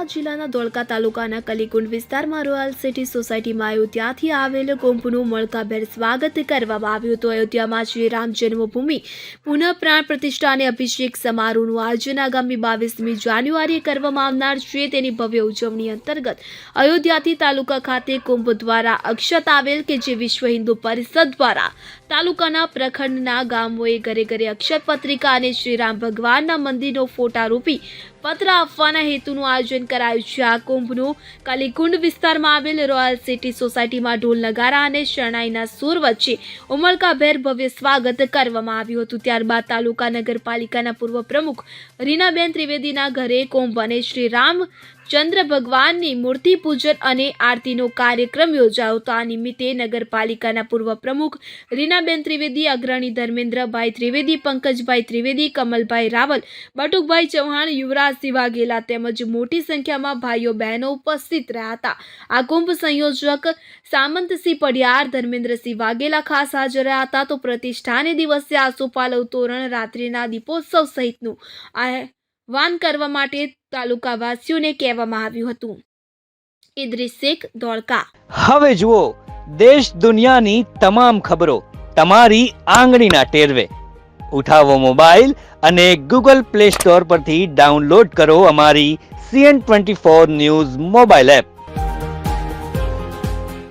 અમદાવાદ જિલ્લાના ધોળકા તાલુકાના કલીકુંડ વિસ્તારમાં રોયલ સિટી સોસાયટીમાં અયોધ્યાથી આવેલ કુંભનું મળકાભેર સ્વાગત કરવામાં આવ્યું હતું. અયોધ્યામાં શ્રી રામ જન્મભૂમિ પુનઃ પ્રાણ પ્રતિષ્ઠા અને અભિષેક સમારોહનું આયોજન આગામી 22મી જાન્યુઆરીએ કરવામાં આવનાર છે. તેની ભવ્ય ઉજવણી અંતર્ગત અયોધ્યાથી તાલુકા ખાતે કુંભ દ્વારા અક્ષત આવેલ કે જે વિશ્વ હિન્દુ પરિષદ દ્વારા તાલુકાના પ્રખંડના ગામોએ ઘરે ઘરે અક્ષત પત્રિકા અને શ્રીરામ ભગવાનના મંદિરનો ફોટા રૂપી પત્ર આપવાના હેતુનું આયોજન કરાયું છે. આ કુંભનું કલીકુંડ વિસ્તારમાં આવેલ રોયલ સિટી સોસાયટીમાં ઢોલ નગારા અને શરણાઈના સૂર વચ્ચે ઉમળકાભેર ભવ્ય સ્વાગત કરવામાં આવ્યું હતું. ત્યારબાદ તાલુકા નગરપાલિકાના પૂર્વ પ્રમુખ રીનાબેન ત્રિવેદીના ઘરે કુંભ અને શ્રી રામચંદ્ર ભગવાનની મૂર્તિ પૂજન અને આરતીનો કાર્યક્રમ યોજાયો હતો. આ નિમિત્તે નગરપાલિકાના પૂર્વ પ્રમુખ રીનાબેન ત્રિવેદી, અગ્રણી ધર્મેન્દ્રભાઈ ત્રિવેદી, પંકજભાઈ ત્રિવેદી, કમલભાઈ રાવલ, બટુકભાઈ ચૌહાણ, યુવરાજસિંહ વાઘેલા તેમજ મોટી સંખ્યામાં ભાઈઓ બહેનો ઉપસ્થિત રહ્યા હતા. આ કુંભ સંયોજક સામંતસિંહ પડિયાર, ધર્મેન્દ્રસિંહ વાઘેલા ખાસ હાજર રહ્યા હતા. તો પ્રતિષ્ઠાને દિવસે આસોપાલવ તોરણ, રાત્રિના દીપોત્સવ સહિતનું આહ્વાન કરવા માટે તાલુકાવાસીઓને કહેવામાં આવ્યું હતું. ઇદ્રીસ શેખ, ધોળકા. હવે જુઓ દેશ દુનિયાની તમામ ખબરો તમારી આંગળીના ટેરવે. ઉઠાવો મોબાઈલ અને ગૂગલ પ્લે સ્ટોર પરથી ડાઉનલોડ કરો અમારી CN24 ન્યૂઝ મોબાઈલ એપ.